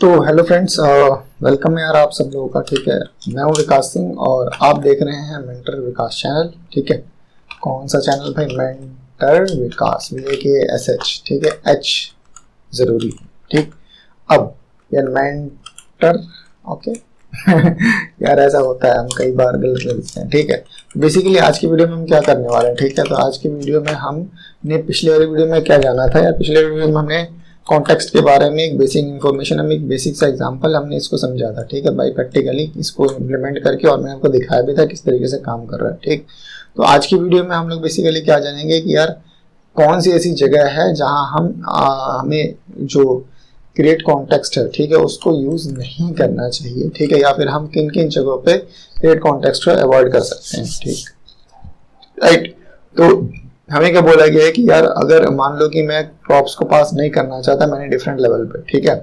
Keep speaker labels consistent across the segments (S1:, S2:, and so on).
S1: तो hello friends, welcome है यार आप सब लोगों का। ठीक है, मैं हूँ विकास सिंह और आप देख रहे हैं मेंटर विकास चैनल। ठीक है, कौन सा चैनल भाई? मेंटर विकास, VAKSH। ठीक है, H जरूरी। ठीक, अब यार मेंटर, ओके यार ऐसा होता है, हम कई बार गलत लिखते हैं। ठीक है, बेसिकली आज की वीडियो में हम क्या करने वाले हैं? ठीक है, तो आज की वीडियो में हमने पिछले वाली वीडियो में क्या जाना था यार? पिछले वीडियो में हमने कॉन्टेक्स्ट के बारे में एक बेसिक इन्फॉर्मेशन, हम एक बेसिक सा एग्जांपल हमने इसको समझा था। ठीक है भाई, प्रैक्टिकली इसको इम्प्लीमेंट करके, और मैंने आपको दिखाया भी था किस तरीके से काम कर रहा है। ठीक, तो आज की वीडियो में हम लोग बेसिकली क्या जानेंगे कि यार कौन सी ऐसी जगह है जहां हमें जो क्रिएट कॉन्टेक्स्ट है, ठीक है, उसको यूज नहीं करना चाहिए। ठीक है, या फिर हम किन किन जगहों पे क्रिएट कॉन्टेक्स्ट को अवॉइड कर सकते हैं। ठीक, राइट। तो हमें क्या बोला गया है कि यार अगर मान लो कि मैं प्रॉप्स को पास नहीं करना चाहता, मैंने डिफरेंट लेवल पे, ठीक है,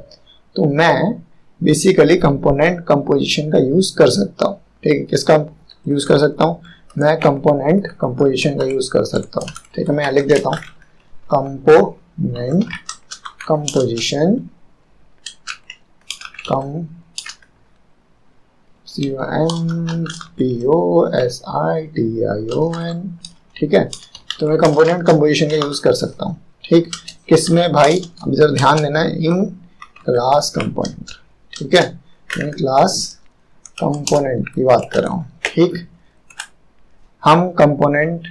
S1: तो मैं बेसिकली कंपोनेंट कंपोजिशन का यूज कर सकता हूँ। ठीक है, किसका यूज कर सकता हूँ? मैं कंपोनेंट कंपोजिशन का यूज कर सकता हूँ। ठीक है, मैं लिख देता हूँ कंपोनेंट कंपोजिशन, COMPOSITION। ठीक है, तो मैं कंपोनेंट कंपोजिशन का यूज कर सकता हूँ। ठीक, किसमें भाई? अब जरा ध्यान देना है, इन क्लास कंपोनेंट। ठीक है, इन क्लास कंपोनेंट की बात कर रहा हूँ। ठीक, हम कंपोनेंट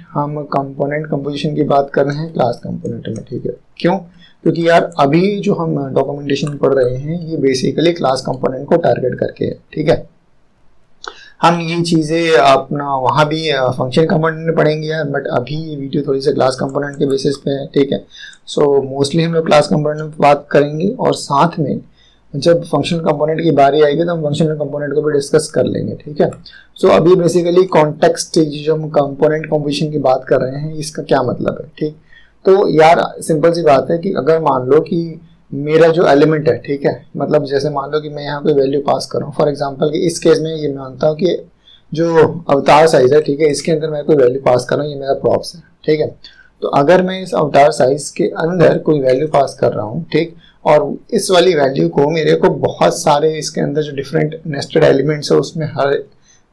S1: कंपोजिशन की बात कर रहे हैं क्लास कंपोनेंट में। ठीक है, क्यों? क्योंकि यार अभी जो हम डॉक्यूमेंटेशन पढ़ रहे हैं ये बेसिकली क्लास कंपोनेंट को टारगेट करके है। ठीक है, हम ये चीज़ें अपना वहाँ भी फंक्शन कंपोनेंट में पढ़ेंगे यार, बट अभी ये वीडियो थोड़ी सी क्लास कंपोनेंट के बेसिस पे है। ठीक है, सो मोस्टली हम लोग क्लास कंपोनेंट में बात करेंगे, और साथ में जब फंक्शनल कंपोनेंट की बारी आएगी तो हम फंक्शनल कंपोनेंट को भी डिस्कस कर लेंगे। ठीक है, सो अभी बेसिकली कॉन्टेक्स्ट जो हम कंपोनेंट कंपोजिशन की बात कर रहे हैं इसका क्या मतलब है? ठीक, तो यार सिंपल सी बात है कि अगर मान लो कि मेरा जो एलिमेंट है, ठीक है, मतलब जैसे मान लो कि मैं यहाँ कोई वैल्यू पास कर रहा हूँ, फॉर एग्जांपल कि इस केस में ये मानता हूँ कि जो अवतार साइज है, ठीक है, इसके अंदर मैं कोई वैल्यू पास कर रहा हूँ, ये मेरा प्रॉप्स है। ठीक है, तो अगर मैं इस अवतार साइज के अंदर कोई वैल्यू पास कर रहा हूँ, ठीक, और इस वाली वैल्यू को मेरे को बहुत सारे इसके अंदर जो डिफरेंट नेस्टेड एलिमेंट्स है उसमें हर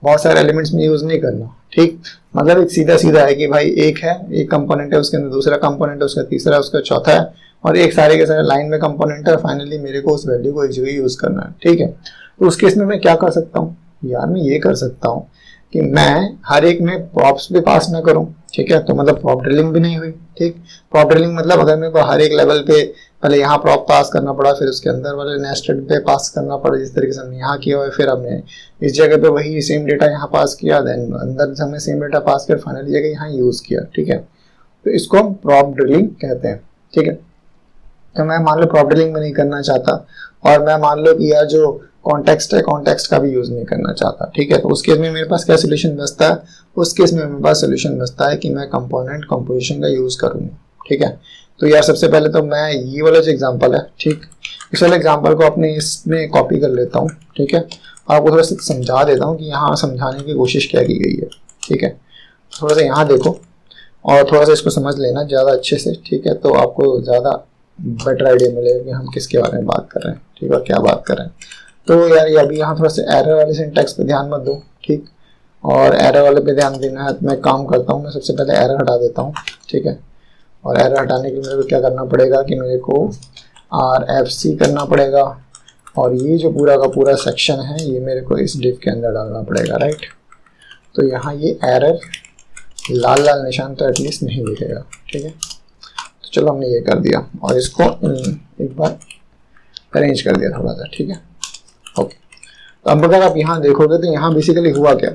S1: बहुत सारे एलिमेंट्स में यूज नहीं करना। ठीक, मतलब एक सीधा सीधा है कि भाई एक है, एक कंपोनेंट है, उसके अंदर दूसरा कंपोनेंट है, उसका तीसरा है, उसका चौथा है, और एक सारे के सारे लाइन में कंपोनेंट है, और फाइनली मेरे को उस वैल्यू को एक जगह यूज करना है। ठीक है, तो उस केस में मैं क्या कर सकता हूँ यार? मैं ये कर सकता हूँ कि मैं हर एक में प्रॉप्स भी पास ना करूँ। ठीक है, तो मतलब प्रॉप ड्रिलिंग भी नहीं हुई। ठीक, प्रॉप ड्रिलिंग मतलब अगर मेरे को हर एक लेवल पे पहले यहाँ प्रॉप पास करना पड़ा, फिर उसके अंदर वाले नेस्टेड पे पास करना पड़ा, जिस तरीके से हमने यहाँ किया हुआ है, फिर हमने इस जगह पे वही सेम डेटा यहाँ पास किया, देन अंदर से हमने सेम डेटा पास कर फाइनली जगह यहाँ यूज किया। ठीक है, तो इसको हम प्रॉप ड्रिलिंग कहते हैं। ठीक है, तो मैं मान लो प्रॉप ड्रिलिंग में नहीं करना चाहता, और मैं मान लो कि यार जो कॉन्टेक्स्ट है, कॉन्टेक्स्ट का भी यूज नहीं करना चाहता। ठीक है, तो उस केस में मेरे पास क्या सोल्यूशन बचता है? उस केस में मेरे पास सोल्यूशन बचता है कि मैं कंपोनेंट कंपोजिशन का यूज करूंगा। ठीक है, तो यार सबसे पहले तो मैं ये वाला जो एग्जांपल है, ठीक, इस वाले एग्जांपल को अपने इसमें कॉपी कर लेता हूँ। ठीक है, आपको थोड़ा सा समझा देता हूँ कि यहाँ समझाने की कोशिश क्या की गई है। ठीक है, थोड़ा सा यहाँ देखो और थोड़ा सा इसको समझ लेना ज़्यादा अच्छे से। ठीक है, तो आपको ज़्यादा बेटर आइडिया मिलेगा कि हम किसके बारे में बात कर रहे हैं, ठीक है, और क्या बात कर रहे हैं। तो यार ये अभी यहाँ थोड़ा सा एरर वाले सिंटैक्स पे ध्यान मत दो। ठीक, और एरर वाले पे ध्यान देना है, तो मैं काम करता हूँ, मैं सबसे पहले एरर हटा देता हूँ। ठीक है, और एरर हटाने के लिए मेरे को क्या करना पड़ेगा कि मेरे को RFC करना पड़ेगा, और ये जो पूरा का पूरा सेक्शन है ये मेरे को इस डिव के अंदर डालना पड़ेगा। राइट, तो यहाँ ये एरर लाल लाल निशान तो एटलीस्ट नहीं दिखेगा। ठीक है, तो चलो हमने ये कर दिया, और इसको एक बार अरेंज कर दिया थोड़ा सा। ठीक है, ओके, तो अब अगर आप यहाँ देखोगे तो यहाँ बेसिकली हुआ क्या?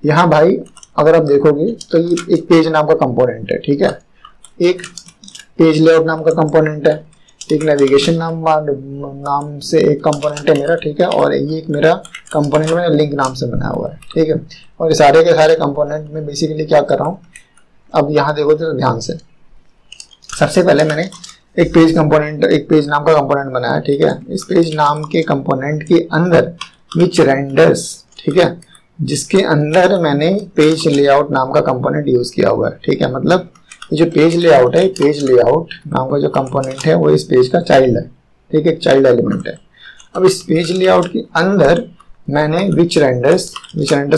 S1: यहाँ भाई अगर आप देखोगे तो ये एक पेज नाम का कंपोनेंट है। ठीक है, एक पेज लेआउट नाम का कंपोनेंट है, एक नेविगेशन नाम से एक कंपोनेंट है मेरा। ठीक है, और ये एक मेरा कंपोनेंट मैंने लिंक नाम से बनाया हुआ है। ठीक है, और ये सारे के सारे कंपोनेंट में बेसिकली क्या कर रहा हूँ? अब यहाँ देखो तो ध्यान से, सबसे पहले मैंने एक पेज नाम का कंपोनेंट बनाया। ठीक है, इस पेज नाम के कंपोनेंट के अंदर विच रेंडर्स, ठीक है, जिसके अंदर मैंने पेज लेआउट नाम का कंपोनेंट यूज किया हुआ है। ठीक है, मतलब ये जो पेज लेआउट है, पेज लेआउट नाम का जो कंपोनेंट है वो इस पेज का चाइल्ड है। ठीक है, एक चाइल्ड एलिमेंट है। अब इस पेज लेआउट के अंदर मैंने विच रेंडर्स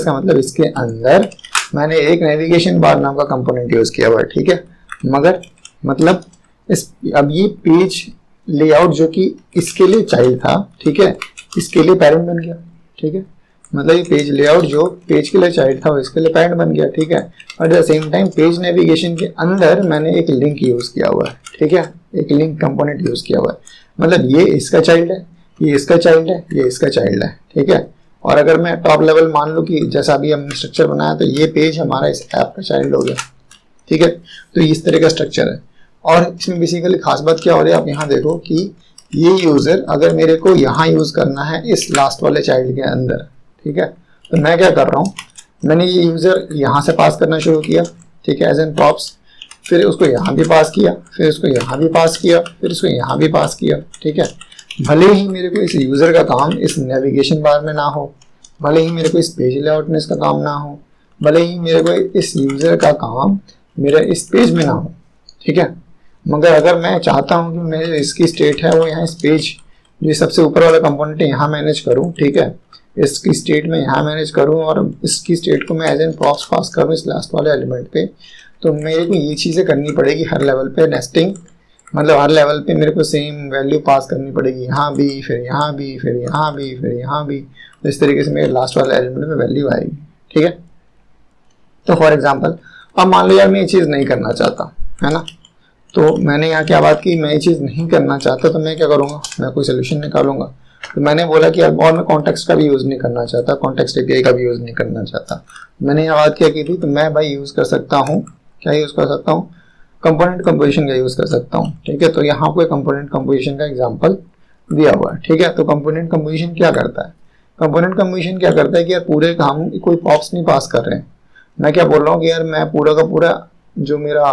S1: का मतलब इसके अंदर मैंने एक नेविगेशन बार नाम का कंपोनेंट यूज किया हुआ है, ठीक है। मगर मतलब अब ये पेज लेआउट जो कि इसके लिए चाइल्ड था, ठीक है, इसके लिए पेरेंट बन गया, ठीक है। मतलब ये पेज लेआउट जो पेज के लिए चाइल्ड था वो इसके लिए पेरेंट बन गया, ठीक है। और at the same time page navigation के अंदर मैंने एक लिंक यूज किया हुआ है, ठीक है, एक लिंक कंपोनेंट यूज किया हुआ है। मतलब ये इसका चाइल्ड है, ये इसका चाइल्ड है, ये इसका चाइल्ड है, ठीक है। और अगर मैं टॉप लेवल मान लूँ कि जैसा अभी हमने स्ट्रक्चर बनाया तो ये पेज हमारा इस ऐप का चाइल्ड हो गया, ठीक है। तो इस तरह का स्ट्रक्चर है। और इसमें बेसिकली खास बात क्या हो रही है, आप यहाँ देखो कि ये यूजर अगर मेरे को यहाँ यूज करना है इस लास्ट वाले चाइल्ड के अंदर, ठीक है, तो मैं क्या कर रहा हूँ, मैंने ये यूजर यहाँ से पास करना शुरू किया, ठीक है, एज एन प्रॉप्स, फिर उसको यहाँ भी पास किया, फिर उसको यहाँ भी पास किया, फिर उसको यहाँ भी पास किया, ठीक है। भले ही मेरे को इस यूजर का काम इस नेविगेशन बार में ना हो, भले ही मेरे को इस पेज लेआउट में इसका काम ना हो, भले ही मेरे को इस यूजर का काम मेरे इस पेज में ना हो, ठीक है, मगर अगर मैं चाहता हूँ कि मेरे इसकी स्टेट है वो यहाँ इस पेज जो सबसे ऊपर वाला कंपोनेंट है यहाँ मैनेज करूँ, ठीक है, इसकी स्टेट में यहाँ मैनेज करूँ और इसकी स्टेट को मैं एज एन प्रॉप्स पास करूँ इस लास्ट वाले एलिमेंट पे, तो मेरे को ये चीज़ें करनी पड़ेगी हर लेवल पे नेस्टिंग, मतलब हर लेवल पे मेरे को सेम वैल्यू पास करनी पड़ेगी, यहाँ भी, फिर यहाँ भी, फिर यहाँ भी, फिर यहाँ भी, तो इस तरीके से मेरे लास्ट वाले एलिमेंट में वैल्यू आएगी, ठीक है। तो फॉर एग्जांपल अब मान लो यार मैं ये चीज़ नहीं करना चाहता, है ना, तो मैंने यहाँ क्या बात की, मैं ये चीज़ नहीं करना चाहता तो मैं क्या करूँगा, मैं कोई सोल्यूशन निकालूंगा। तो मैंने बोला कि अब और मैं कॉन्टेक्स्ट का भी यूज़ नहीं करना चाहता, कॉन्टेक्स्ट एपीआई का भी यूज़ नहीं करना चाहता। मैंने यहाँ बात क्या की थी, तो मैं भाई यूज़ कर सकता हूँ, क्या यूज़ कर सकता हूँ, कंपोनेंट कंपोजिशन का यूज़ कर सकता हूँ, ठीक है। तो यहाँ पे कंपोनेंट कंपोजिशन का एग्जांपल दिया हुआ है, ठीक है। तो कंपोनेंट कंपोजिशन क्या करता है, कंपोनेंट कंपोजिशन क्या करता है कि यार पूरे काम कोई प्रॉप्स नहीं पास कर रहे हैं, मैं क्या बोल रहा हूँ कि यार मैं पूरा का पूरा जो मेरा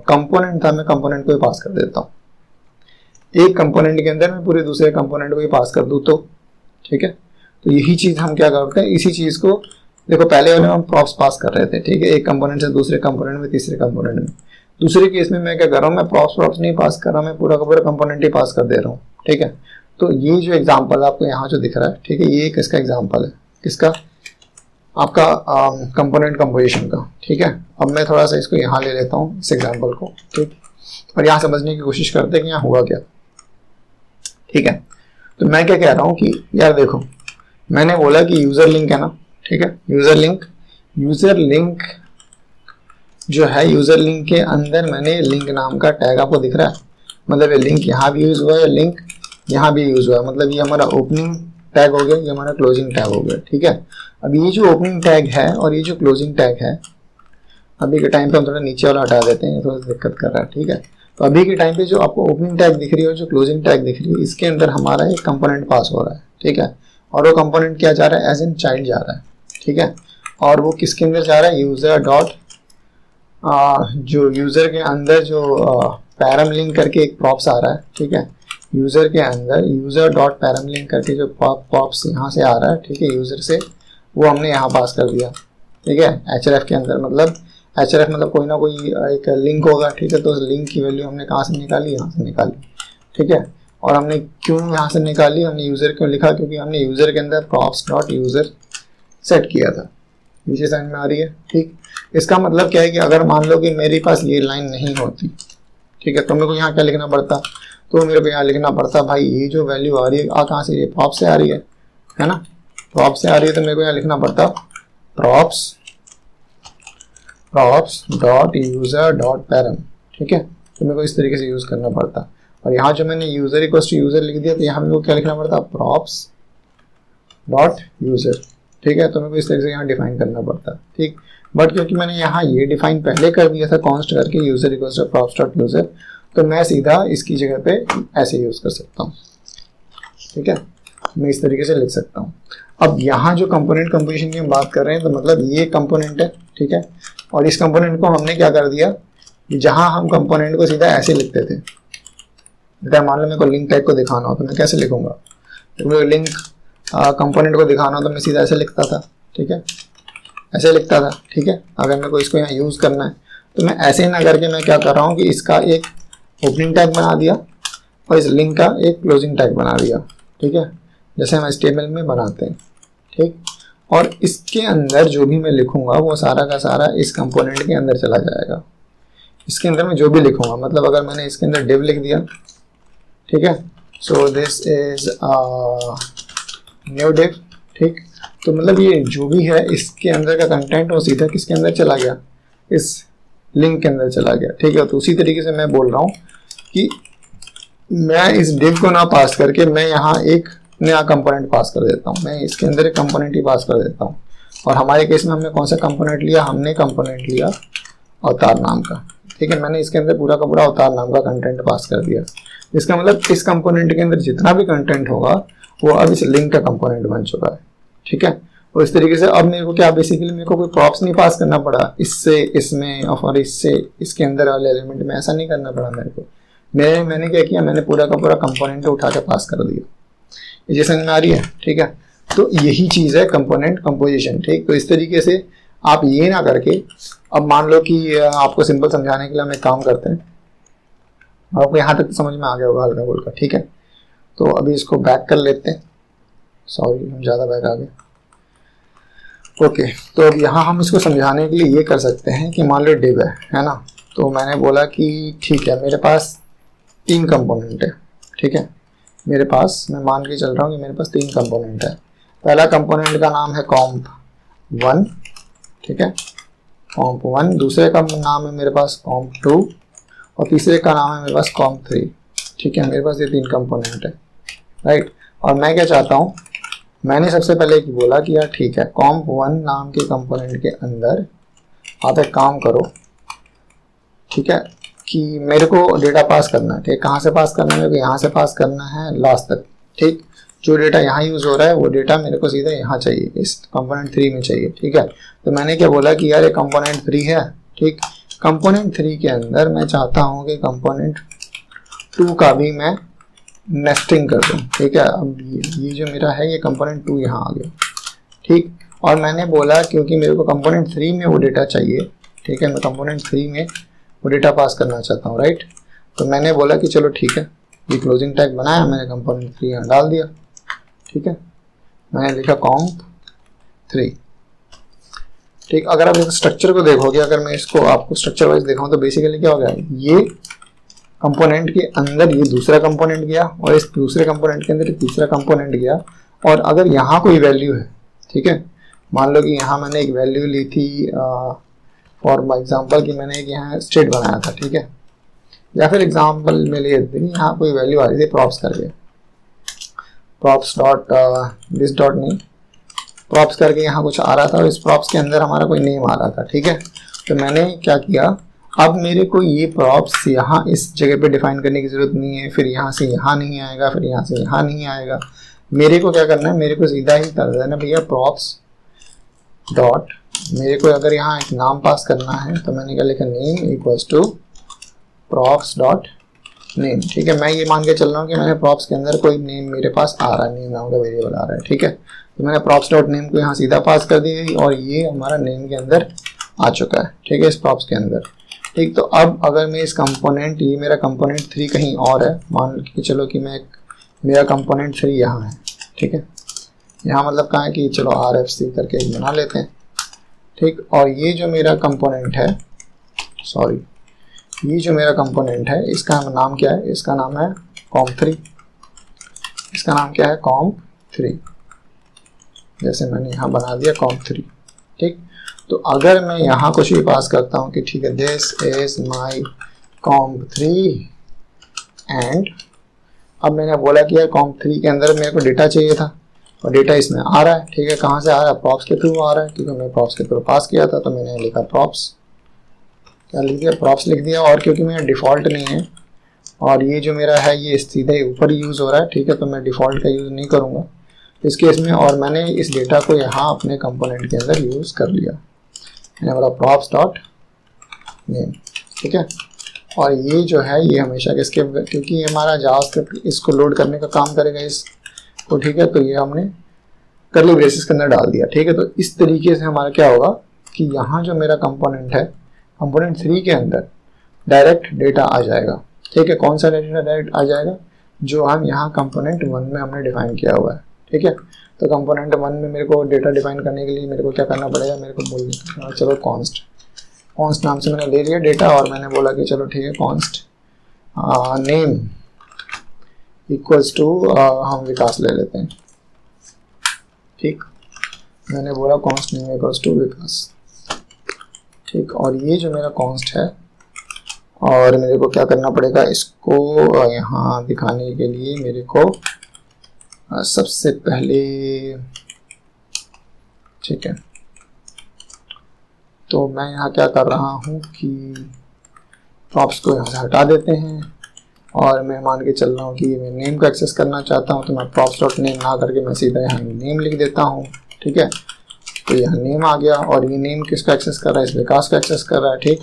S1: कंपोनेंट था मैं कंपोनेंट को ही पास कर देता हूँ, एक कंपोनेंट के अंदर मैं पूरे दूसरे कंपोनेंट को ही पास कर दूँ, तो ठीक है। तो यही चीज़ हम क्या करते हैं, इसी चीज़ को देखो पहले वाले में हम प्रॉप्स पास कर रहे थे, ठीक है, एक कंपोनेंट से दूसरे कंपोनेंट में, तीसरे कंपोनेंट में। दूसरे केस में मैं क्या कर रहा हूँ, मैं प्रॉप्स नहीं पास कर रहा, मैं पूरा का पूरा कंपोनेंट ही पास कर दे रहा हूँ, ठीक है। तो ये जो एग्जांपल आपको यहाँ जो दिख रहा है, ठीक है, ये किसका एग्जांपल है, किसका, आपका कंपोनेंट कंपोजिशन का, ठीक है। अब मैं थोड़ा सा इसको यहाँ ले लेता हूँ इस एग्जांपल को, ठीक, और यहाँ समझने की कोशिश करते हैं कि यहाँ हुआ क्या, ठीक है। तो मैं क्या कह रहा हूँ कि यार देखो मैंने बोला कि यूजर लिंक है ना, ठीक है, यूजर लिंक जो है, यूजर लिंक के अंदर मैंने लिंक नाम का टैग आपको दिख रहा है, मतलब ये लिंक यहाँ भी यूज हुआ है, लिंक यहाँ भी यूज हुआ है, मतलब ये हमारा ओपनिंग टैग हो गया, ये हमारा क्लोजिंग टैग हो गया, ठीक है। अब ये जो ओपनिंग टैग है और ये जो क्लोजिंग टैग है, अभी के टाइम पे हम थोड़ा नीचे वाला हटा देते हैं, थोड़ा दिक्कत कर रहा है, ठीक है। तो अभी के टाइम पे जो आपको ओपनिंग टैग दिख रही है और जो क्लोजिंग टैग दिख रही है, इसके अंदर हमारा एक कंपोनेंट पास हो रहा है, ठीक है, और वो कंपोनेंट क्या जा रहा है, एज एन चाइल्ड जा रहा है, ठीक है। और वो किसके अंदर जा रहा है, यूजर डॉट जो यूजर के अंदर जो पैरम लिंक करके एक प्रॉप्स आ रहा है, ठीक है, यूजर के अंदर यूजर डॉट पैरम लिंक करके जो प्रॉप्स यहाँ से आ रहा है, ठीक है, यूजर से, वो हमने यहाँ पास कर दिया, ठीक है, href के अंदर। मतलब href मतलब कोई ना कोई एक लिंक होगा, ठीक है, तो उस लिंक की वैल्यू हमने कहाँ से निकाली, यहाँ से निकाली, ठीक है। और हमने क्यों यहाँ से निकाली, हमने यूजर क्यों लिखा, क्योंकि हमने यूजर के अंदर प्रॉप्स डॉट यूजर सेट किया था, नीचे समझ में आ रही है, ठीक। इसका मतलब क्या है कि अगर मान लो कि मेरे पास ये लाइन नहीं होती, ठीक है, तो मेरे को यहाँ क्या लिखना पड़ता, तो मेरे को यहाँ लिखना पड़ता भाई ये जो वैल्यू आ रही है कहाँ से, ये प्रॉप से आ रही है ना, प्रॉप से आ रही है, तो मेरे को यहाँ लिखना पड़ता props dot user dot param, ठीक है। तो मेरे को इस तरीके से यूज करना पड़ता, और यहाँ जो मैंने यूजर इक्वल टू यूजर लिख दिया, तो यहाँ मेरे को क्या लिखना पड़ता, प्रॉप्स डॉट यूजर, ठीक है। तो मेरे को इस तरीके से यहाँ डिफाइन करना पड़ता, ठीक। बट क्योंकि मैंने यहाँ ये डिफाइन पहले कर दिया था कॉन्स्ट करके user equal to props dot user, तो मैं सीधा इसकी जगह पे ऐसे यूज कर सकता हूँ, ठीक है, मैं इस तरीके से लिख सकता हूँ। अब यहाँ जो कंपोनेंट कंपोजिशन की हम बात कर रहे हैं, तो मतलब ये कंपोनेंट है, ठीक है, और इस कंपोनेंट को हमने क्या कर दिया, जहाँ हम कंपोनेंट को सीधा ऐसे लिखते थे, मान लो मेरे को लिंक टैग को दिखाना हो तो मैं कैसे लिखूंगा, तो लिंक कंपोनेंट को दिखाना हो तो मैं सीधा ऐसे लिखता था, ठीक है, ऐसे लिखता था, ठीक है। अगर मेरे को इसको यहाँ यूज करना है तो मैं ऐसे ना करके मैं क्या कर रहा हूँ कि इसका एक ओपनिंग टैग बना दिया और इस लिंक का एक क्लोजिंग टैग बना दिया, ठीक है। जैसे हम HTML में बनाते हैं, ठीक। और इसके अंदर जो भी मैं लिखूंगा वो सारा का सारा इस कंपोनेंट के अंदर चला जाएगा। इसके अंदर मैं जो भी लिखूंगा, मतलब अगर मैंने इसके अंदर div लिख दिया, ठीक है, so this is new div, ठीक। तो मतलब ये जो भी है इसके अंदर का कंटेंट वो सीधा किसके अंदर चला गया, इस लिंक के अंदर चला गया, ठीक है। तो उसी तरीके से मैं बोल रहा हूँ कि मैं इस div को ना पास करके मैं यहाँ एक नया कंपोनेंट पास कर देता हूँ, मैं इसके अंदर एक कंपोनेंट ही पास कर देता हूँ। और हमारे केस में हमने कौन सा कंपोनेंट लिया, हमने कंपोनेंट लिया अवतार नाम का, ठीक है। मैंने इसके अंदर पूरा का पूरा अवतार नाम का कंटेंट पास कर दिया। इसका मतलब इस कंपोनेंट के अंदर जितना भी कंटेंट होगा वो अब इस लिंक का कंपोनेंट बन चुका है, ठीक है। और इस तरीके से अब मेरे को क्या, बेसिकली मेरे को कोई प्रॉप्स नहीं पास करना पड़ा इससे इसमें और इससे इसके अंदर वाले एलिमेंट में, ऐसा नहीं करना पड़ा मेरे को। मैंने क्या किया, मैंने पूरा का पूरा कंपोनेंट उठा के पास कर दिया। ये समझ में आ रही है, ठीक है। तो यही चीज है कंपोनेंट कंपोजिशन, ठीक। तो इस तरीके से आप ये ना करके, अब मान लो कि आपको सिंपल समझाने के लिए हम एक काम करते हैं, आपको यहाँ तक समझ में आ गया होगा हल्का फुल्का, ठीक है। तो अभी इसको बैक कर लेते हैं, सॉरी हम ज़्यादा बैक आ गए, ओके। तो अब यहाँ हम इसको समझाने के लिए ये कर सकते हैं कि मान लो div है ना। तो मैंने बोला कि ठीक है मेरे पास 3 कंपोनेंट है, ठीक है। मेरे पास, मैं मान के चल रहा हूँ कि मेरे पास 3 कंपोनेंट है। पहला कंपोनेंट का नाम है comp1, ठीक है, comp1। दूसरे का नाम है मेरे पास comp2 और तीसरे का नाम है मेरे पास comp3, ठीक है। मेरे पास ये 3 कंपोनेंट है, राइट। और मैं क्या चाहता हूँ, मैंने सबसे पहले बोला कि यार ठीक है, comp1 नाम के कंपोनेंट के अंदर आप एक काम करो, ठीक है, कि मेरे को डेटा पास करना है, ठीक। कहाँ से पास करना है, मेरे को यहाँ से पास करना है लास्ट तक, ठीक। जो डेटा यहाँ यूज हो रहा है वो डेटा मेरे को सीधा यहाँ चाहिए, इस कंपोनेंट 3 में चाहिए, ठीक है। तो मैंने क्या बोला कि यार ये कंपोनेंट 3 है, ठीक। कंपोनेंट 3 के अंदर मैं चाहता हूँ कि कंपोनेंट 2 का भी मैं नेस्टिंग कर दूँ, ठीक है। अब ये जो मेरा है ये कंपोनेंट 2 यहाँ आ गया, ठीक। और मैंने बोला क्योंकि मेरे को कंपोनेंट 3 में वो डेटा चाहिए, ठीक है, मैं कंपोनेंट 3 में वो डेटा पास करना चाहता हूँ, राइट। तो मैंने बोला कि चलो ठीक है, ये क्लोजिंग टैग बनाया, मैंने कंपोनेंट 3 यहाँ डाल दिया, ठीक है। मैंने लिखा comp3, ठीक। अगर आप इस स्ट्रक्चर को देखोगे, अगर मैं इसको आपको स्ट्रक्चर वाइज दिखाऊं तो बेसिकली क्या हो गया, ये कंपोनेंट के अंदर ये दूसरा कंपोनेंट गया और इस दूसरे कंपोनेंट के अंदर तीसरा कंपोनेंट गया। और अगर यहाँ कोई वैल्यू है, ठीक है, मान लो कि यहाँ मैंने एक वैल्यू ली थी फॉर एग्जाम्पल कि मैंने एक यहाँ स्टेट बनाया था, ठीक है, या फिर एग्जाम्पल में ले यहाँ कोई वैल्यू आ रही थी प्रॉप्स करके, props dot this dot name, props करके यहाँ कुछ आ रहा था और इस प्रॉप्स के अंदर हमारा कोई नेम आ रहा था, ठीक है। तो मैंने क्या किया, अब मेरे को ये प्रॉप्स यहाँ इस जगह पे डिफाइन करने की जरूरत नहीं है, फिर यहाँ से यहाँ नहीं आएगा, फिर यहाँ से यहाँ नहीं आएगा। मेरे को क्या करना है, मेरे को सीधा ही कर देना भैया प्रॉप्स डॉट, मेरे को अगर यहाँ एक नाम पास करना है तो मैंने क्या लिखा, name equals to props dot name, ठीक है। मैं ये मान के चल रहा हूँ कि मैंने प्रॉप्स के अंदर कोई नेम मेरे पास आ रहा है, नेम नाम का वेरिएबल आ रहा है, ठीक है। तो मैंने प्रॉप्स डॉट नेम को यहाँ सीधा पास कर दिया और ये हमारा नेम के अंदर आ चुका है, ठीक है, इस प्रॉप्स के अंदर, ठीक। तो अब अगर मैं इस कंपोनेंट, ये मेरा कंपोनेंट 3 कहीं और है, मान के चलो कि मैं मेरा कंपोनेंट 3 यहाँ है, ठीक है। यहाँ मतलब कहाँ है कि चलो RFC करके एक बना लेते हैं, ठीक। और ये जो मेरा कंपोनेंट है, सॉरी, ये जो मेरा कंपोनेंट है इसका नाम क्या है, इसका नाम है comp3, इसका नाम क्या है comp3, जैसे मैंने यहाँ बना दिया comp3, ठीक। तो अगर मैं यहाँ कुछ भी पास करता हूँ कि ठीक है this is my comp3 and, अब मैंने बोला कि यार comp3 के अंदर मेरे को डेटा चाहिए था और डेटा इसमें आ रहा है, ठीक है। कहाँ से आ रहा है, प्रॉप्स के थ्रू आ रहा है, क्योंकि मैं प्रॉप्स के थ्रू पास किया था। तो मैंने लिखा प्रॉप्स, क्या लिख दिया, प्रॉप्स लिख दिया। और क्योंकि मेरा डिफ़ॉल्ट नहीं है और ये जो मेरा है ये सीधे ऊपर यूज़ हो रहा है, ठीक है, तो मैं डिफ़ॉल्ट का यूज़ नहीं करूँगा इस केस में। और मैंने इस डेटा को यहाँ अपने कंपोनेंट के अंदर यूज़ कर लिया, मैंने बोला प्रॉप्स डॉट नेम, ठीक है। और ये जो है ये हमेशा किसके, क्योंकि ये हमारा जावास्क्रिप्ट इसको लोड करने का काम करेगा इसको, ठीक है। तो ये हमने कर्ली ब्रेसेस के अंदर डाल दिया, ठीक है। तो इस तरीके से हमारा क्या होगा कि यहाँ जो मेरा कंपोनेंट है, कंपोनेंट 3 के अंदर डायरेक्ट डेटा आ जाएगा, ठीक है। कौन सा डेटा डायरेक्ट आ जाएगा, जो हम यहाँ कंपोनेंट 1 में हमने डिफाइन किया हुआ है, ठीक है। तो कंपोनेंट 1 में मेरे को डेटा डिफाइन करने के लिए मेरे को क्या करना पड़ेगा, मेरे को बोल चलो कॉन्स्ट नाम से मैंने ले लिया डेटा, और मैंने बोला कि चलो ठीक है कॉन्स्ट नेम इक्वल्स टू हम विकास ले लेते हैं। ठीक, मैंने बोला कॉन्स्ट नेम इक्वल्स टू विकास। ठीक, और ये जो मेरा कॉन्स्ट है, और मेरे को क्या करना पड़ेगा, इसको यहाँ दिखाने के लिए मेरे को सबसे पहले, ठीक है, तो मैं यहाँ क्या कर रहा हूँ कि प्रॉप्स को यहाँ से हटा देते हैं, और मैं मान के चल रहा हूँ कि मैं नेम को एक्सेस करना चाहता हूँ, तो मैं प्रॉप्स डॉट नेम ना करके मैं सीधा यहाँ नेम लिख देता हूँ। ठीक है, तो यहाँ नेम आ गया, और ये नेम किसका एक्सेस कर रहा है, इस विकास का एक्सेस कर रहा है। ठीक,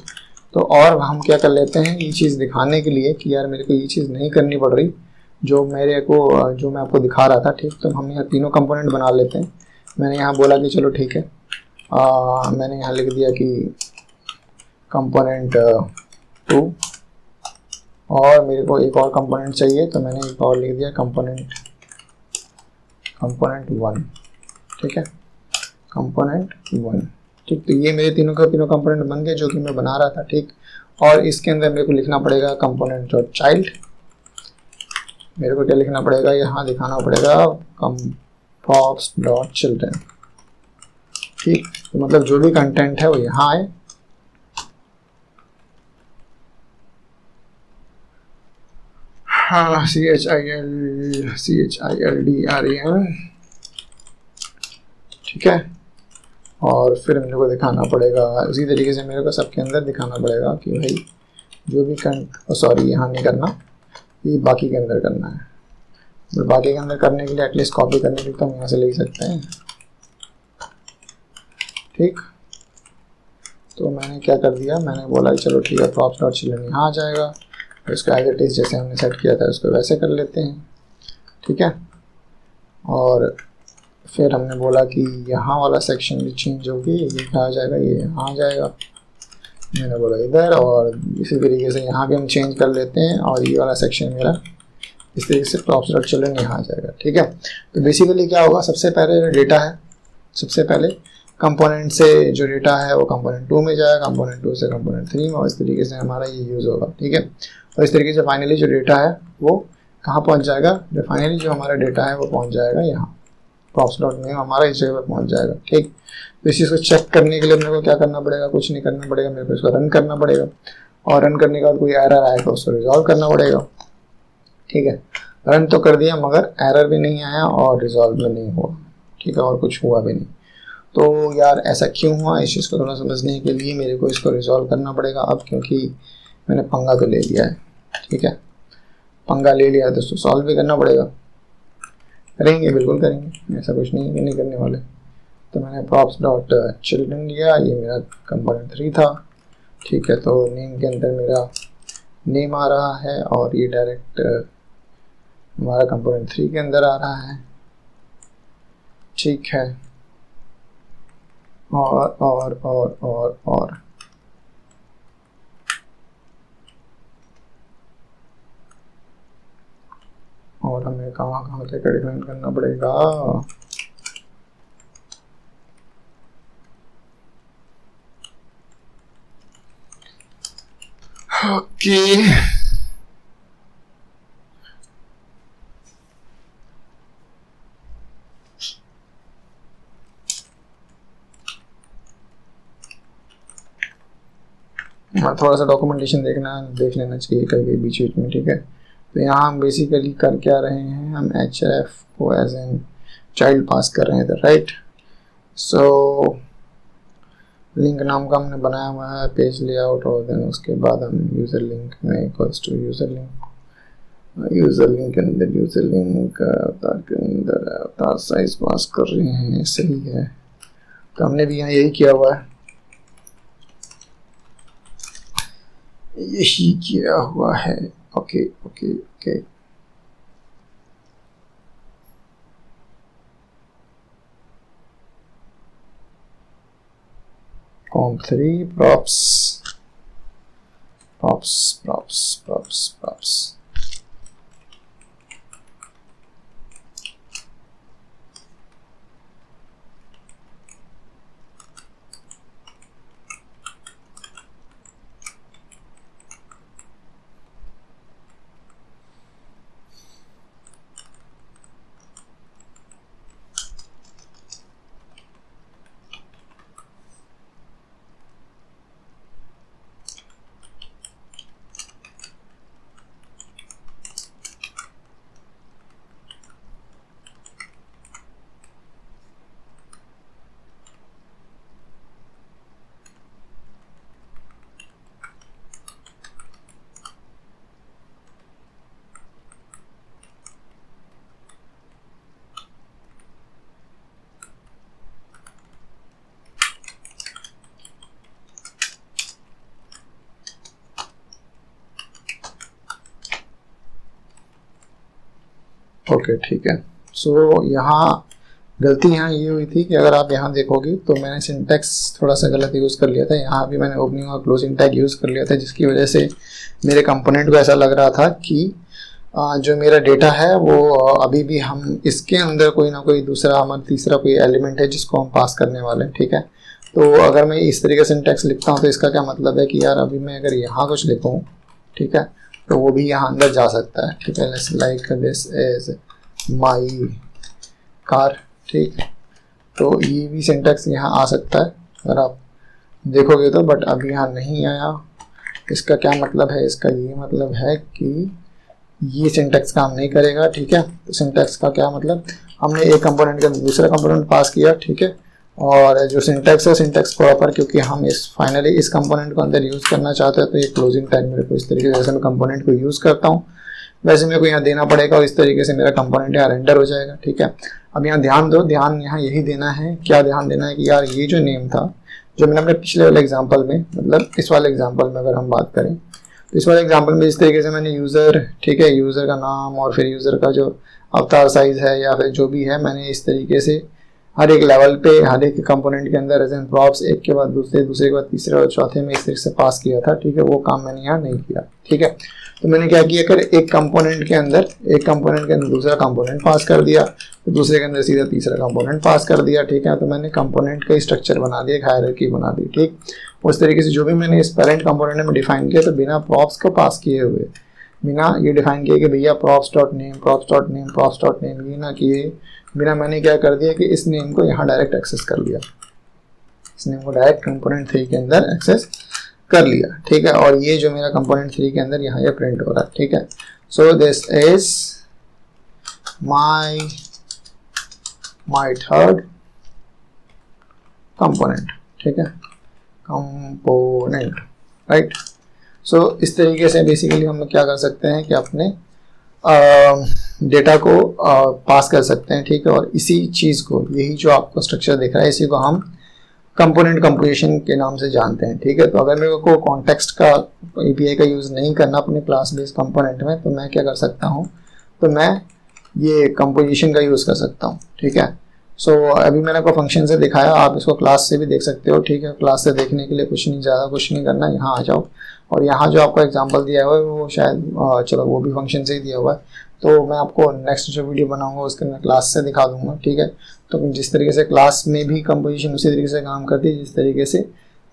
S1: तो और हम क्या कर लेते हैं, ये चीज़ दिखाने के लिए कि यार मेरे को ये चीज़ नहीं करनी पड़ रही जो मैं आपको दिखा रहा था। ठीक, तो हम यहाँ तीनों कंपोनेंट बना लेते हैं। मैंने यहाँ बोला कि चलो ठीक है, मैंने यहाँ लिख दिया कि कंपोनेंट 2, और मेरे को एक और कंपोनेंट चाहिए, तो मैंने एक और लिख दिया कंपोनेंट 1। ठीक है, कंपोनेंट 1। ठीक, तो ये मेरे तीनों कंपोनेंट बन गए जो कि मैं बना रहा था। ठीक, और इसके अंदर मेरे को लिखना पड़ेगा कंपोनेंट डॉट चाइल्ड। मेरे को क्या लिखना पड़ेगा, यहाँ दिखाना पड़ेगा प्रॉप्स डॉट चिल्ड्रन। ठीक, तो मतलब जो भी कंटेंट है वो यहाँ आए, हाँ, CHILDREN। ठीक है, और फिर मेरे को दिखाना पड़ेगा इसी तरीके से, मेरे को सबके अंदर दिखाना पड़ेगा कि भाई जो भी सॉरी यहाँ नहीं करना, ये बाकी के अंदर करना है। तो बाकी के अंदर करने के लिए एटलीस्ट कॉपी करने के लिए तो हम यहाँ से ले सकते हैं। ठीक, तो मैंने क्या कर दिया, मैंने बोला कि चलो ठीक है प्रॉप्स डॉट चिल्ड्रन यहाँ आ जाएगा, इसको एज इट इज जैसे हमने सेट किया था उसको वैसे कर लेते हैं। ठीक है, और फिर हमने बोला कि यहाँ वाला सेक्शन भी चेंज होगी, ये कहाँ आ जाएगा, ये यहाँ आ जाएगा, मैंने बोला इधर, और इसी तरीके से यहाँ भी हम चेंज कर लेते हैं, और ये वाला सेक्शन मेरा इस तरीके से प्रॉप्स डॉट चिल्ड्रन यहाँ आ जाएगा। ठीक है, तो बेसिकली क्या होगा, सबसे पहले जो डेटा है, सबसे पहले कंपोनेंट से जो डेटा है वो कंपोनेंट 2 में जाएगा, कंपोनेंट 2 से कंपोनेंट 3 में, और इस तरीके से हमारा ये यूज़ होगा। ठीक है, और इस तरीके से फाइनली जो डेटा है वो कहाँ पहुँच जाएगा, फाइनली जो हमारा डेटा है वो पहुँच जाएगा यहाँ, प्रॉप्स डॉट नेम हमारा इस जगह पर पहुँच जाएगा। ठीक, तो इस चीज़ को चेक करने के लिए मेरे को क्या करना पड़ेगा, कुछ नहीं करना पड़ेगा, मेरे को इसको रन करना पड़ेगा, और रन करने के बाद कोई एरर आएगा उसको रिजॉल्व करना पड़ेगा। ठीक है, रन तो कर दिया मगर एरर भी नहीं आया और रिजॉल्व भी नहीं हुआ। ठीक है, और कुछ हुआ भी नहीं। तो यार ऐसा क्यों हुआ, इस चीज़ को थोड़ा समझने के लिए मेरे को इसको रिजॉल्व करना पड़ेगा अब, क्योंकि मैंने पंगा तो ले लिया है। ठीक है, पंगा ले लिया तो उसको सॉल्व भी करना पड़ेगा। करेंगे, बिल्कुल करेंगे, ऐसा कुछ नहीं है कि नहीं करने वाले। तो मैंने प्रॉप्स डॉट चिल्ड्रन लिया, ये मेरा कंपोनेंट 3 था। ठीक है, तो नेम के अंदर मेरा नेम आ रहा है, और ये डायरेक्ट हमारा कंपोनेंट 3 के अंदर आ रहा है। ठीक है, और हमें कहाँ से डिफाइन करना पड़ेगा, ओके। थोड़ा सा डॉक्यूमेंटेशन देख लेना चाहिए कभी बीच में। ठीक है, तो यहाँ हम बेसिकली कर क्या रहे हैं, हम href को एज एन चाइल्ड पास कर रहे हैं, राइट। सो लिंक नाम का हमने बनाया हुआ है पेज लेआउट, और देन उसके बाद हम यूज़र लिंक में इक्वल्स टू यूज़र लिंक के अंदर यूज़र लिंक अवतार के अंदर अवतार साइज पास कर रहे हैं। सही है, तो हमने भी यहाँ यही किया हुआ है, यही किया हुआ है। Okay okay okay, comp3 props okay ठीक है। सो यहाँ गलती यहाँ ये हुई थी कि अगर आप यहाँ देखोगे तो मैंने सिंटैक्स थोड़ा सा गलत यूज़ कर लिया था। यहाँ भी मैंने ओपनिंग और क्लोजिंग टैग यूज़ कर लिया था, जिसकी वजह से मेरे कंपोनेंट को ऐसा लग रहा था कि जो मेरा डेटा है वो अभी भी हम इसके अंदर कोई ना कोई दूसरा हमारा तीसरा कोई एलिमेंट है जिसको हम पास करने वाले हैं। ठीक है, तो अगर मैं इस तरीके से सिंटैक्स लिखता हूँ तो इसका क्या मतलब है कि यार अभी मैं अगर यहाँ कुछ लिखूँ, ठीक है, तो वो भी यहाँ अंदर जा सकता है। ठीक है, like this is my car. ठीक, तो ये भी सिंटैक्स यहाँ आ सकता है अगर आप देखोगे तो, बट अभी यहाँ नहीं आया। इसका क्या मतलब है? इसका ये मतलब है कि ये सिंटैक्स काम नहीं करेगा। ठीक है, तो सिंटैक्स का क्या मतलब, हमने एक कंपोनेंट का दूसरा कंपोनेंट पास किया। ठीक है, और जो सिंटैक्स है सिंटैक्स प्रॉपर, क्योंकि हम इस फाइनली इस कंपोनेंट को अंदर यूज़ करना चाहते हैं, तो ये क्लोजिंग टैग मेरे को इस तरीके से, जैसे मैं कंपोनेंट को यूज़ करता हूँ वैसे मेरे को यहाँ देना पड़ेगा और इस तरीके से मेरा कंपोनेंट यहाँ रेंडर हो जाएगा। ठीक है, अब यहाँ ध्यान दो, ध्यान यहाँ यही देना है। क्या ध्यान देना है कि यार ये जो नेम था जो मैंने अपने पिछले वाले एग्जांपल में, मतलब इस वाले एग्जांपल में अगर हम बात करें तो इस वाले एग्जांपल में इस तरीके से मैंने यूज़र, ठीक है, यूज़र का नाम और फिर यूज़र का जो अवतार साइज है या फिर जो भी है, मैंने इस तरीके से हर एक लेवल पे हर एक कंपोनेंट के अंदर एज एन प्रॉप्स एक के बाद दूसरे, दूसरे के बाद तीसरे और चौथे में इस तरीके से पास किया था। ठीक है, वो काम मैंने यहाँ नहीं किया। ठीक है, तो मैंने क्या किया, कर एक कंपोनेंट के अंदर दूसरा कंपोनेंट पास कर दिया, तो दूसरे के अंदर सीधा तीसरा कंपोनेंट पास कर दिया। ठीक है, तो मैंने कंपोनेंट का स्ट्रक्चर बना दिया, एक हायरार्की बना दी। ठीक, उस तरीके से जो भी मैंने इस पेरेंट कंपोनेंट में डिफाइन किया, तो बिना प्रॉप्स को पास किए हुए, बिना ये डिफाइन किए कि भैया props dot name, props dot name, props dot name, ये ना किए बिना मैंने क्या कर दिया कि इस नेम को यहाँ डायरेक्ट एक्सेस कर लिया, इस नेम को डायरेक्ट कंपोनेंट 3 के अंदर एक्सेस कर लिया। ठीक है, और ये जो मेरा कंपोनेंट 3 के अंदर यहाँ ये प्रिंट हो रहा है। ठीक है, so this is my third component. ठीक है, कंपोनेंट, राइट। सो इस तरीके से बेसिकली हम क्या कर सकते हैं कि अपने डेटा को पास कर सकते हैं। ठीक है, और इसी चीज़ को, यही जो आपको स्ट्रक्चर दिख रहा है, इसी को हम कंपोनेंट कंपोजिशन के नाम से जानते हैं। ठीक है, तो अगर मेरे को कॉन्टेक्स्ट का एपीआई का यूज़ नहीं करना अपने क्लास बेस्ड कंपोनेंट में, तो मैं क्या कर सकता हूँ, तो मैं ये कंपोजिशन का यूज़ कर सकता हूँ। ठीक है, सो अभी मैंने आपको फंक्शन से दिखाया, आप इसको क्लास से भी देख सकते हो। ठीक है, क्लास से देखने के लिए कुछ नहीं, ज़्यादा कुछ नहीं करना, यहाँ आ जाओ और यहाँ जो आपको एग्जांपल दिया हुआ है वो शायद चलो वो भी फंक्शन से ही दिया हुआ है, तो मैं आपको नेक्स्ट जो वीडियो बनाऊंगा उसके अंदर क्लास से दिखा दूंगा। ठीक है, तो जिस तरीके से क्लास में भी कंपोजिशन उसी तरीके से काम करती है जिस तरीके से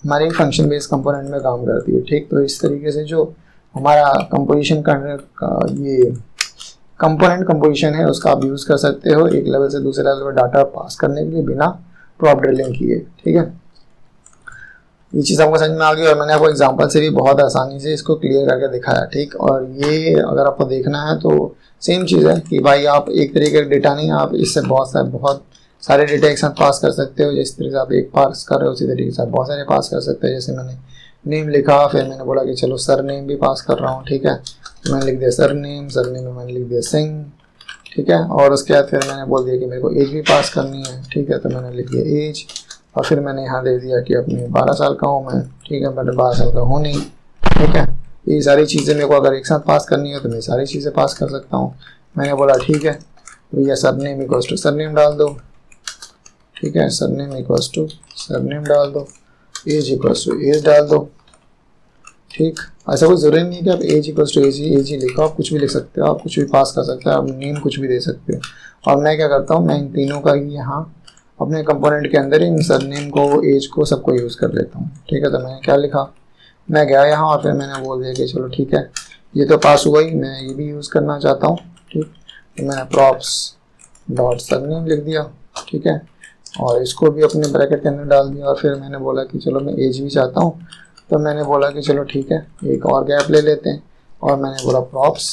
S1: हमारे फंक्शन बेस्ड कंपोनेंट में काम करती है। ठीक, तो इस तरीके से जो हमारा कंपोजिशन का ये कंपोनेंट कंपोजिशन है उसका आप यूज़ कर सकते हो एक लेवल से दूसरे लेवल पर डाटा पास करने के लिए बिना प्रॉप ड्रिलिंग किए। ठीक है, ये चीज़ आपको समझ में आ गई और मैंने आपको एग्जांपल से भी बहुत आसानी से इसको क्लियर करके दिखाया। ठीक, और ये अगर आपको देखना है तो सेम चीज़ है कि भाई आप एक तरीके का डेटा नहीं, आप इससे बहुत सारे डेटा एक साथ पास कर सकते हो। जिस तरीके से आप एक पास कर रहे हो उसी तरीके से आप बहुत सारे पास कर सकते हो। जैसे मैंने नेम लिखा, फिर मैंने बोला कि चलो सर नेम भी पास कर रहा हूँ। ठीक है, तो मैंने लिख दिया सर नेम में मैंने लिख दिया सिंह। ठीक है, और उसके बाद फिर मैंने बोल दिया कि मेरे को एज भी पास करनी है। ठीक है, तो मैंने लिख दिया एज और फिर मैंने यहाँ दे दिया कि अपने 12 साल का हूँ मैं। ठीक है, बट 12 साल का हूँ नहीं। ठीक है, ये सारी चीज़ें मेरे को अगर एक साथ पास करनी है तो मैं सारी चीज़ें पास कर सकता हूँ। मैंने बोला ठीक है भैया सरनेम इक्वल्स टू सरनेम डाल दो। ठीक है, सरनेम इक्वल्स टू सरनेम डाल दो, एज इक्वल्स टू एज डाल दो। ठीक, ऐसा कोई ज़रूरी नहीं कि आप एज इक्वल्स टू एज ही लिखो, आप कुछ भी लिख सकते हो, आप कुछ भी पास कर सकते हो, आप नेम कुछ भी दे सकते हो। और मैं क्या करता हूँ, मैं इन तीनों का ही यहाँ अपने कंपोनेंट के अंदर इन सरनेम को, एज को, सबको यूज़ कर लेता हूँ। ठीक है, तो मैंने क्या लिखा, मैं गया यहाँ और फिर मैंने बोल दिया कि चलो ठीक है ये तो पास हुआ ही, मैं ये भी यूज़ करना चाहता हूँ। ठीक, तो मैंने प्रॉप्स डॉट सरनेम लिख दिया। ठीक है, और इसको भी अपने ब्रैकेट के अंदर डाल दिया और फिर मैंने बोला कि चलो मैं एज भी चाहता हूँ, तो मैंने बोला कि चलो ठीक है एक और गैप ले लेते हैं और मैंने बोला प्रॉप्स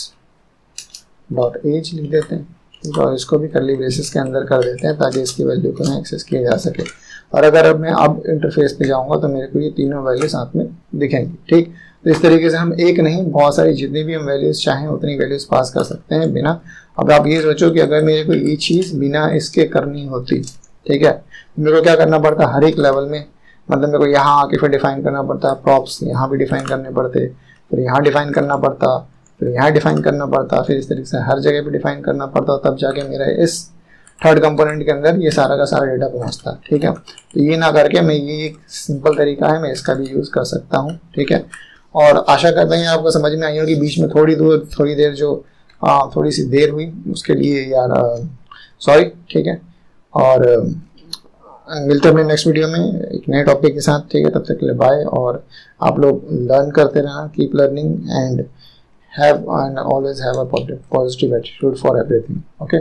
S1: डॉट एज लिख देते हैं। ठीक है, और इसको भी कर्ली ब्रेसेस के अंदर कर देते हैं ताकि इसकी वैल्यू को ना एक्सेस किया जा सके। और अगर मैं अब इंटरफेस पे जाऊंगा तो मेरे को ये तीनों वैल्यू साथ में दिखेंगी। ठीक, तो इस तरीके से हम एक नहीं बहुत सारी जितनी भी हम वैल्यूज़ चाहें उतनी वैल्यूज़ पास कर सकते हैं बिना। अब आप ये सोचो कि अगर मेरे को ये चीज़ बिना इसके करनी होती, ठीक है, मेरे को क्या करना पड़ता हर एक लेवल में, मतलब मेरे को यहाँ आके फिर डिफाइन करना पड़ता, प्रॉप्स यहाँ भी डिफाइन करने पड़ते, फिर यहाँ डिफाइन करना पड़ता, फिर यहाँ डिफाइन करना पड़ता, फिर इस तरीके से हर जगह पे डिफाइन करना पड़ता, तब जाके मेरा इस थर्ड कंपोनेंट के अंदर ये सारा का सारा डेटा पहुँचता। ठीक है, तो ये ना करके मैं ये एक सिंपल तरीका है, मैं इसका भी यूज़ कर सकता हूँ। ठीक है, और आशा करते हैं आपको समझ में आई होगी। बीच में थोड़ी देर जो थोड़ी सी देर हुई उसके लिए यार सॉरी। ठीक है, और मिलते हैं अपने नेक्स्ट वीडियो में एक नए टॉपिक के साथ। ठीक है, तब तक के लिए बाय। और आप लोग लर्न करते रहना, keep learning and always have a positive attitude for everything. Okay.